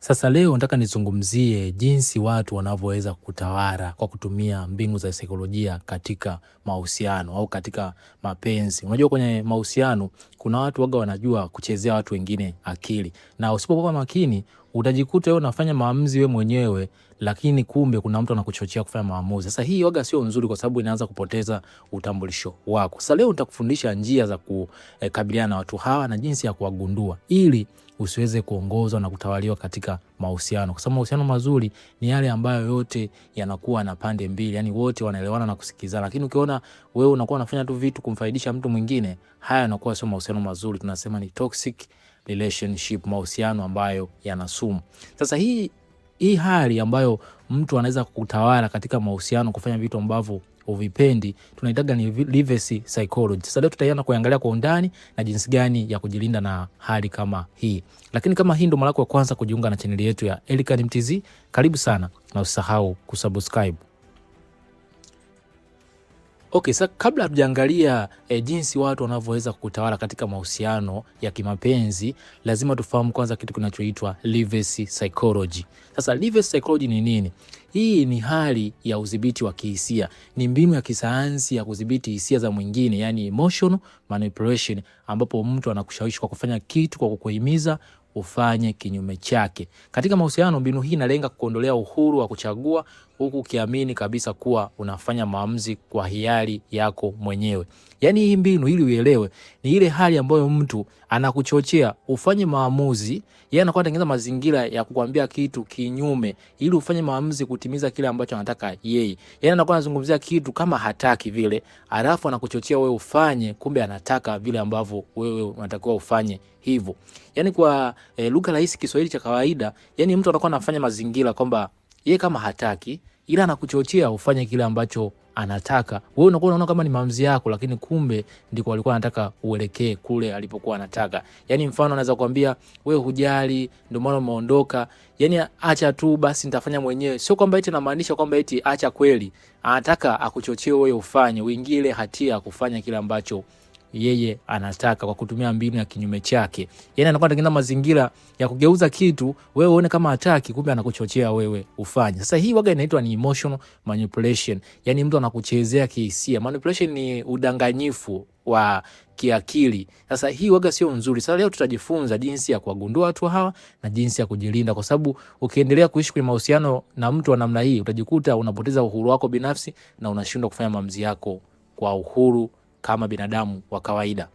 Sasa leo nataka nizungumzie jinsi watu wanavyoweza kutawala kwa kutumia mbinu za saikolojia katika mahusiano au katika mapenzi. Unajua kwenye mahusiano kuna watu waga wanajua kuchezea watu wengine akili. Na usipokuwa makini utajikuta wewe unafanya maamuzi wewe mwenyewe, lakini kumbe kuna mtu anakuchochea kufanya maamuzi. Sasa hii waga sio nzuri kwa sababu inaanza kupoteza utambulisho wako. Sasa leo nitakufundisha njia za kukabiliana na watu hawa na jinsi ya kuwagundua ili usiweze kuongozwa na kutawaliwa katika mahusiano. Kwa sababu mahusiano mazuri ni yale ambayo yote yanakuwa na pande mbili, yani wote wanaelewana na kusikizana. Lakini ukiona wewe unakuwa unafanya tu vitu kumfaidisha mtu mwingine, haya yanakuwa sio mahusiano mazuri. Tunasema ni toxic relationship, mahusiano ambayo yana sumu. Sasa hii hali ambayo mtu anaweza kutawala katika mahusiano, kufanya vitu ambavyo uvipendi, tunaitaga ni reverse psychology. Sasa leo tutaiana kuangalia kwa undani na jinsi gani ya kujilinda na hali kama hii. Lakini kama hii ndo mara yako ya kwanza kujiunga na channel yetu ya Elikhan Mtz, karibu sana na usisahau kusubscribe. Okay, sasa kabla hatujaangalia jinsi watu wanavyoweza kutawala katika mahusiano ya kimapenzi, lazima tufahamu kwanza kitu kinachoitwa reverse psychology. Sasa reverse psychology ni nini? Hii ni hali ya udhibiti wa kihisia. Ni mbinu ya kisayansi ya kudhibiti hisia za mwingine, yani emotional manipulation, ambapo mtu anakushawishi kwa kufanya kitu kwa kukuhimiza ufanye kinyume chake. Katika mahusiano, mbinu hii inalenga kuondolea uhuru wa kuchagua, huku ukiamini kabisa kuwa unafanya maamuzi kwa hiari yako mwenyewe. Yani hii mbinu, ili uelewe, ni ile hali ambayo mtu anakuchochea ufanye maamuzi, yeye anakuwa anatengeneza mazingira ya kukuambia kitu kinyume ili ufanye maamuzi kutimiza kile ambacho anataka yeye. Yani anakuwa anazungumzia kitu kama hataki vile, alafu anakuchochea wewe ufanye, kumbe anataka vile ambavyo wewe unatakiwa ufanye hivyo. Yani kwa lugha rahisi, Kiswahili cha kawaida, yani mtu anakuwa anafanya mazingira kwamba yeye kama hataki, ila anakuchochea ufanye kile ambacho anataka. Wewe unakuwa unaona kama ni maamuzi yako, lakini kumbe ndiko alikuwa anataka uelekee kule alipokuwa anataka. Yani mfano anaweza kuambia wewe hujali, ndio maana umeondoka. Yani acha tu basi nitafanya mwenyewe. Sio kwamba eti anamaanisha kwamba eti acha kweli. Anataka akuchochee wewe ufanye, uingie ile hatia ya kufanya kile ambacho yeye anataka kwa kutumia mbinu ya kinyume chake. Yani anakuwa anatengeneza mazingira ya kugeuza kitu wewe uone kama hataki, kumbe anakuchochea wewe ufanye. Sasa hii waga inaitwa ni emotional manipulation. Yani mtu anakuchezea kihisia. Manipulation ni udanganyifu wa kiakili. Sasa hii waga sio nzuri. Sasa leo tutajifunza jinsi ya kuwagundua watu hawa na jinsi ya kujilinda, kwa sababu ukiendelea kuishi kwenye mahusiano na mtu wa namna hii, utajikuta unapoteza uhuru wako binafsi na unashindwa kufanya maamuzi yako kwa uhuru kama binadamu wa kawaida.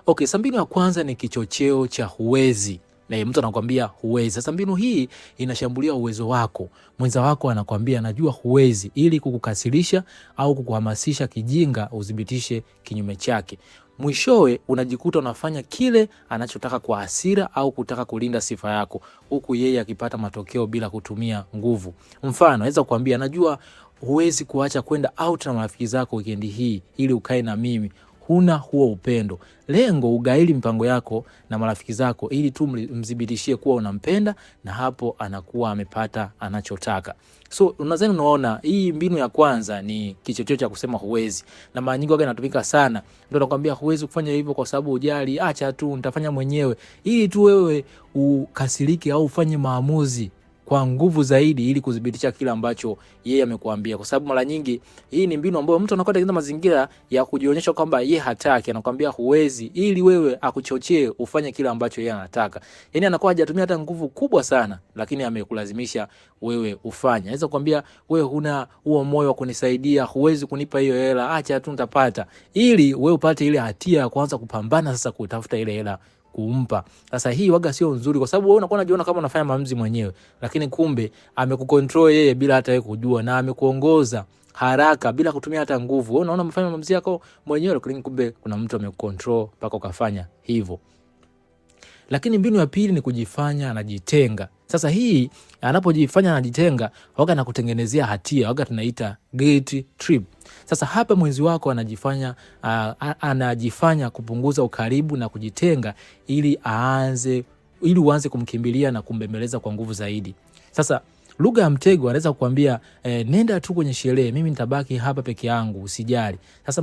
Okay, sasa mbinu ya kwanza ni kichocheo cha huwezi. Na mtu anakuambia huwezi. Sasa mbinu hii inashambulia uwezo wako. Mwenza wako anakuambia anajua huwezi, ili kukukasirisha au kukuhamasisha kijinga udhibitishe kinyume chake. Mwishowe unajikuta unafanya kile anachotaka kwa hasira au kutaka kulinda sifa yako, huku yeye akipata matokeo bila kutumia nguvu. Mfano, anaweza kukuambia anajua huwezi kuacha kwenda out na marafiki zako weekend hii ili ukae na mimi. Huna huo upendo. Lengo ugaili mpango yako na marafiki zako ili tu mzibitishie kuwa unampenda, na hapo anakuwa amepata anachotaka. So unadhani unaona hii mbinu ya kwanza ni kichocheo cha kusema huwezi. Na mara nyingi waga inatumika sana. Ndio anakuambia huwezi kufanya hivyo kwa sababu hujali, acha tu nitafanya mwenyewe, ili tu wewe ukasirike au ufanye maamuzi kwa nguvu zaidi ili kudhibitisha kile ambacho yeye amekuambia. Kwa sababu mara nyingi hii ni mbinu ambayo mtu anakuwa anatengeneza mazingira ya kujionyesha kwamba yeye hataki, anakuambia huwezi ili wewe akuchochee ufanye kile ambacho yeye anataka. Yani anakuwa hajatumia hata nguvu kubwa sana, lakini amekulazimisha wewe ufanye. Anaweza kuambia wewe huna huo moyo wa kunisaidia, huwezi kunipa hiyo hela, acha tu nitapata, ili wewe upate ile hatia ya kuanza kupambana sasa kutafuta ile hela kumpa. Sasa hii waga sio nzuri, kwa sababu wewe unakuwa unajiona kama unafanya maamuzi mwenyewe, lakini kumbe amekukontrol yeye bila hata wewe kujua, na amekuongoza haraka bila kutumia hata nguvu. Wewe unaona umefanya maamuzi yako mwenyewe, lakini kumbe kuna mtu amekukontrol mpaka ukafanya hivyo. Lakini mbinu ya pili ni kujifanya anajitenga. Sasa hii anapojifanya anajitenga, waga na kutengenezea hatia, waga tunaita guilt trip. Sasa hapa mwenzi wako anajifanya kupunguza ukaribu na kujitenga ili uanze kumkimbilia na kumbembeleza kwa nguvu zaidi. Sasa lugha ya mtego anaweza kukuambia nenda tu kwenye sherehe, mimi nitabaki hapa peke yangu, usijali. Sasa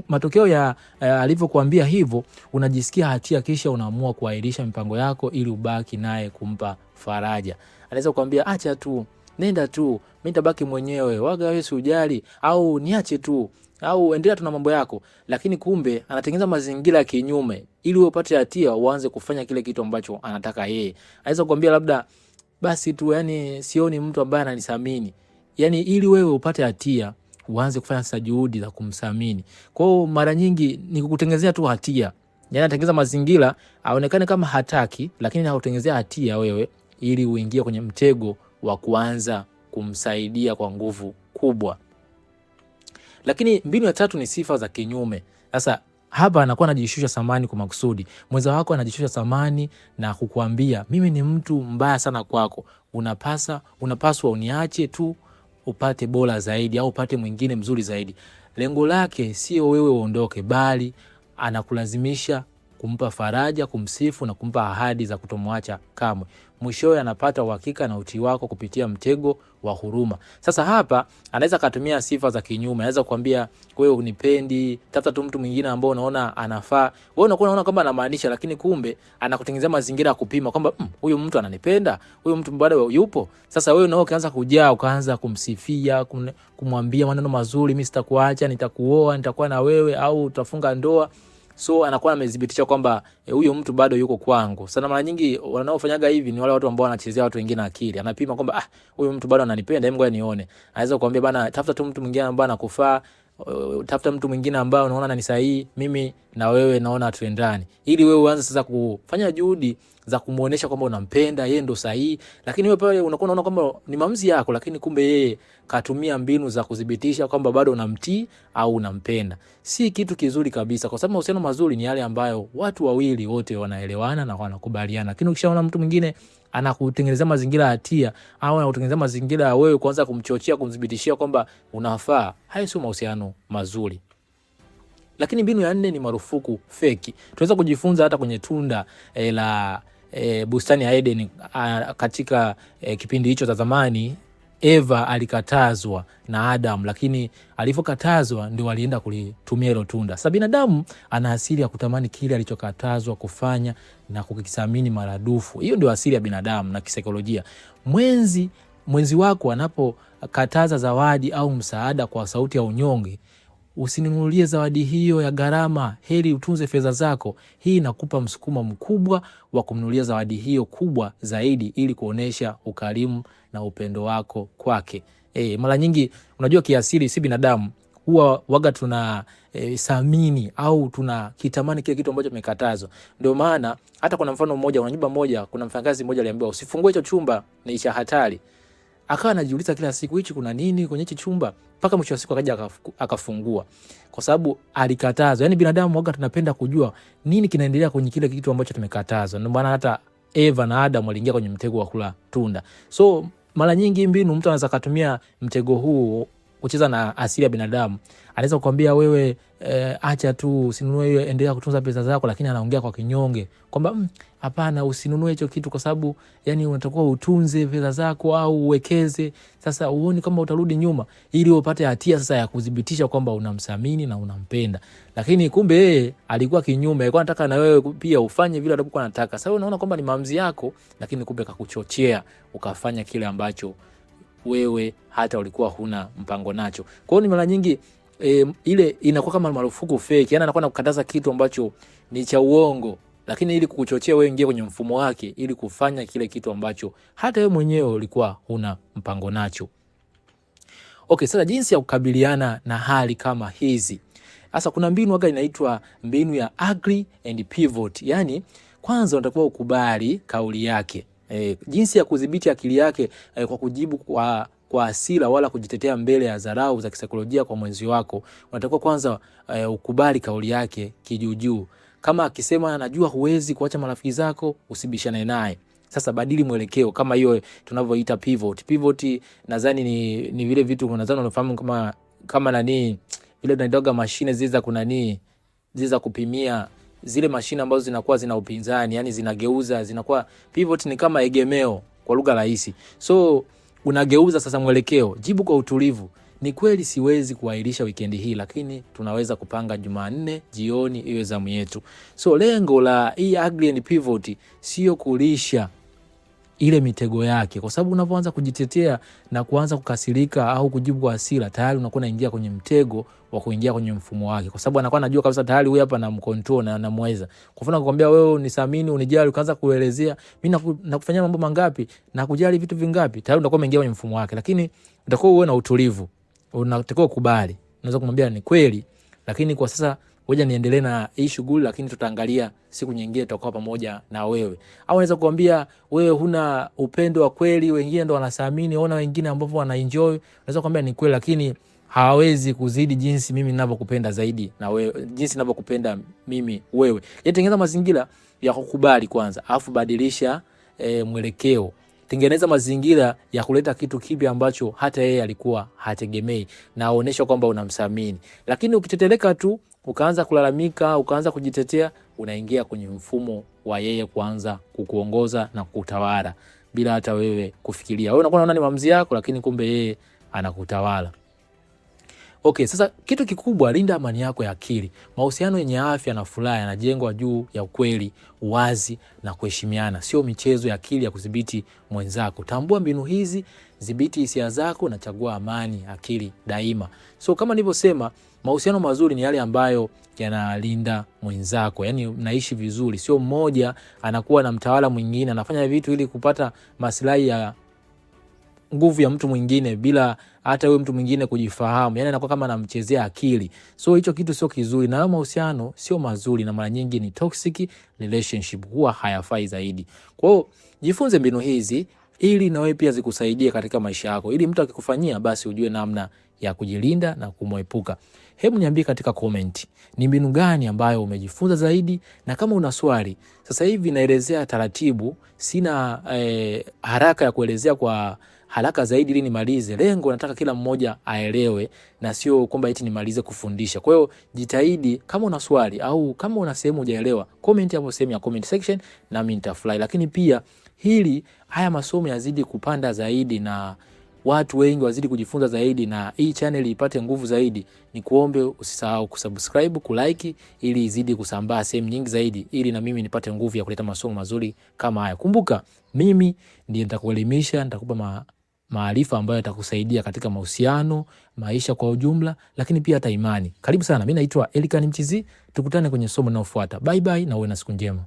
matokeo ya alivyokuambia hivyo, unajisikia hatia, kisha unaamua kuahirisha mipango yako ili ubaki naye kumpa faraja. Anaweza kukuambia acha tu, nenda tu, mimi nitabaki mwenyewe, waga wewe usijali, au niache tu, au endelea tu na mambo yako. Lakini kumbe anatengeneza mazingira ya kinyume ili wewe upate hatia, uanze kufanya kile kitu ambacho anataka yeye. Anaweza kukuambia labda basi tu, yani sioni mtu ambaye ananisamini. Yani ili wewe upate hatia, uanze kufanya sasa juhudi za kumsamini. Kwa hiyo mara nyingi ni kukutengenezea tu hatia. Yani anatengeneza mazingira aonekane kama hataki, lakini anakutengenezea hatia wewe ili uingie kwenye mtego wa kuanza kumsaidia kwa nguvu kubwa. Lakini mbinu ya tatu ni sifa za kinyume. Sasa hapa anakuwa anajishusha thamani kwa makusudi. Mwenza wako anajishusha thamani na kukuambia mimi ni mtu mbaya sana kwako, unapaswa uniache tu upate bora zaidi au upate mwingine mzuri zaidi. Lengo lake sio wewe uondoke, bali anakulazimisha kumpa faraja, kumsifu na kumpa ahadi za kutomwacha kamwe. Mwishowe anapata uhakika na utii wako kupitia mtego wa huruma. Sasa hapa anaweza kutumia sifa za kinyume. Anaweza kukuambia wewe unipendi, tafuta tu mtu mwingine ambao unaona anafaa. Wewe unaona kwamba anamaanisha, lakini kumbe anakutengenezea mazingira ya kupima kwamba huyu mtu ananipenda, huyu mtu bado yupo. Sasa wewe unao ukaanza kujaa, ukaanza kumsifia, kumwambia maneno mazuri, mimi sitakuacha, nitakuoa, nitakuwa na wewe, au tutafunga ndoa. So anakuwa amedhibitisha kwamba huyo mtu bado yuko kwangu. Sana mara nyingi wanaofanyaga hivi ni wale watu ambao wanachezea watu wengine akili. Anapima kwamba huyo mtu bado ananipenda, hebu ngoja nione. Anaweza kukuambia bana, tafuta tu mtu mwingine ambaye anakufaa, tafuta mtu mwingine ambaye unaona ni sahihi, mimi na wewe naona tuendane. Ili wewe uanze sasa kufanya juhudi za kumuonesha kwamba unampenda, yeye ndo sahihi. Lakini wewe pale unakuwa unaona kwamba ni maamuzi yako, lakini kumbe yeye katumia mbinu za kudhibitisha kwamba bado unamtii au unampenda. Si kitu kizuri kabisa, kwa sababu mahusiano mazuri ni yale ambayo watu wawili wote wanaelewana na wanakubaliana. Lakini ukishaona mtu mwingine anakutengenezea mazingira hatia au anakutengenezea mazingira ya wewe kuanza kumchochea, kumdhibitishia kwamba unafaa, hayo sio mahusiano mazuri. Lakini mbinu ya 4 ni marufuku feki. Tunaweza kujifunza hata kwenye tunda la bustani ya Eden. Katika kipindi hicho cha zamani, Eva alikatazwa na Adam, lakini alipokatazwa ndio walienda kulitumia hilo tunda. Sasa binadamu ana asili ya kutamani kile alichokatazwa kufanya na kukithamini maradufu. Hiyo ndio asili ya binadamu na kisaikolojia. Mwenzi wako anapokataza zawadi au msaada kwa sauti ya unyonge, usininunulie zawadi hiyo ya gharama, heri utunze fedha zako. Hii inakupa msukumo mkubwa wa kumnunulia zawadi hiyo kubwa zaidi ili kuonesha ukarimu na upendo wako kwake. Mara nyingi unajua kiasili si binadamu huwa waga tuna samini au tuna kitamani kile kitu ambacho tumekatazwa. Ndio maana hata kuna mfano mmoja, una nyumba moja, kuna mfanyakazi mmoja aliambiwa usifungue hicho chumba, ni cha hatari. Akawa anajiuliza kila siku, hichi kuna nini kwenye hichi chumba? Mpaka mwisho wa siku akaja akafungua, kwa sababu alikatazwa. Yani binadamu waga tunapenda kujua nini kinaendelea kwenye kile kitu ambacho tumekatazwa. Ndio maana hata Eva na Adam waliingia kwenye mtego wa kula tunda. So mara nyingi mbinu mtu anaweza kutumia mtego huu kucheza na asili ya binadamu. Anaweza kukwambia wewe acha tu, usinunue hiyo, endelea kutunza pesa zako, lakini anaongea kwa kinyonge kwamba hapana, usinunue hicho kitu kwa sababu yani unatakiwa utunze pesa zako au uwekeze. Sasa uone kama utarudi nyuma, ili upate hatia sasa ya kudhibitisha kwamba unamsamini na unampenda. Lakini kumbe yeye alikuwa kinyume, alikuwa anataka na wewe pia ufanye vile alivyokuwa anataka. Sasa unaona kwamba ni maamuzi yako, lakini kumbe kakuchochea ukafanya kile ambacho wewe hata ulikuwa huna mpango nacho. Kwa hiyo ni mara nyingi ile inakuwa kama marufuku fake. Yaani anakuwa anakukataza kitu ambacho ni cha uongo, lakini ili kukuchochea wewe ingie kwenye mfumo wake ili kufanya kile kitu ambacho hata wewe mwenyewe ulikuwa huna mpango nacho. Okay, sasa jinsi ya kukabiliana na hali kama hizi. Sasa kuna mbinu waga inaitwa mbinu ya agree and pivot. Yaani kwanza unatakiwa ukubali kauli yake. Jinsi ya kudhibiti akili yake kwa kujibu kwa hasira wala kujitetea mbele ya dharau za kisaikolojia kwa mwenzi wako. Unatakiwa kwanza ukubali kauli yake kijujuu. Kama akisema anajua huwezi kuacha marafiki zako, usibishane naye. Sasa badili mwelekeo, kama hiyo tunavyoita pivot. Pivot nadhani ni vile vitu nadhani unafahamu kama nani vile tunaitoga mashine zile za kupimia, zile mashine ambazo zinakuwa zina upinzani, yani zinageuza, zinakuwa pivot ni kama egemeo kwa lugha rahisi. So unageuza sasa mwelekeo. Jibu kwa utulivu, ni kweli siwezi kuahirisha weekend hii, lakini tunaweza kupanga Jumanne jioni iwe zamu yetu. So lengo la hii Ugly and Pivot sio kulisha ile mitego yake, kwa sababu unapoanza kujitetea na kuanza kukasirika au kujibu kwa hasira, tayari unakuwa unaingia kwenye mtego wa kuingia kwenye mfumo wake, kwa sababu anakuwa anajua kabisa tayari huyu hapa na mcontrol na anamweza. Kwa mfano nakwambia wewe unisamini, unijali, ukaanza kuelezea mimi nakufanyia mambo mangapi na kujali vitu vingapi, tayari unakuwa umeingia kwenye mfumo wake. Lakini utakuwa uwe na utulivu, unatakiwa kukubali. Unaweza kumwambia ni kweli, lakini kwa sasa ngoja niendelee na hii shughuli, lakini tutaangalia siku nyingine tutakuwa pamoja na wewe. Au unaweza kuambia wewe huna upendo wa kweli, wengine ndo wanasamini, ona wengine ambao wanaenjoy. Unaweza kuambia ni kweli, lakini hawezi kuzidi jinsi mimi ninavyokupenda zaidi na wewe, jinsi ninavyokupenda mimi wewe. Tengeneza mazingira ya kukubali kwanza, afu badilisha mwelekeo. Tengeneza mazingira ya kuleta kitu kipya ambacho hata yeye alikuwa hategemei, na aonesha kwamba unamsamini. Lakini ukiteteleka tu, ukaanza kulalamika, ukaanza kujitetea, unaingia kwenye mfumo wa yeye kuanza kukuongoza na kutawala bila hata wewe kufikiria. Wewe unakuwa unaona ni maamuzi yako, lakini kumbe yeye anakutawala. Okay, sasa kitu kikubwa, linda amani yako ya akili. Mahusiano yenye afya na furaha yanajengwa juu ya ukweli, uwazi na kuheshimiana, sio michezo ya akili ya kudhibiti mwenzako. Tambua mbinu hizi, dhibiti hisia zako na chagua amani akili daima. So kama nilivyosema, mahusiano mazuri ni yale ambayo yanalinda mwenzako. Yaani mnaishi vizuri, sio mmoja anakuwa na mtawala mwingine, anafanya vitu ili kupata maslahi ya nguvu ya mtu mwingine bila hata wewe mtu mwingine kujifahamu. Yaani anakuwa kama anamchezea akili. So hicho kitu sio kizuri, na mahusiano sio mazuri, na mara nyingi ni toxic relationship, huwa hayafai zaidi. Kwa hiyo jifunze mbinu hizi ili na wewe pia zikusaidie katika maisha yako, ili mtu akikufanyia basi ujue namna ya kujilinda na kumwepuka. Hebu niambie katika comment ni mbinu gani ambayo umejifunza zaidi, na kama una swali. Sasa hivi naelezea taratibu, sina haraka ya kuelezea kwa haraka zaidi ili nimalize. Lengo nataka kila mmoja aelewe, na sio kwamba eti nimalize kufundisha. Kwa hiyo jitahidi, kama una swali au kama una sehemu hujaelewa, comment hapo sehemu ya comment section na mimi nitafurahi. Lakini pia haya masomo yazidi kupanda zaidi na watu wengi wazidi kujifunza zaidi, na hii channel ipate nguvu zaidi, ni kuombe usisahau kusubscribe, kulike, ili izidi kusambaa sehemu nyingi zaidi, ili na mimi nipate nguvu ya kuleta masomo mazuri kama haya. Kumbuka mimi ndiye nitakuelimisha, nitakupa maarifa ambayo yatakusaidia katika mahusiano, maisha kwa ujumla, lakini pia hata imani. Karibu sana, mimi naitwa Elikhan Mchizi, tukutane kwenye somo linalofuata. Bye bye na uwe na siku njema.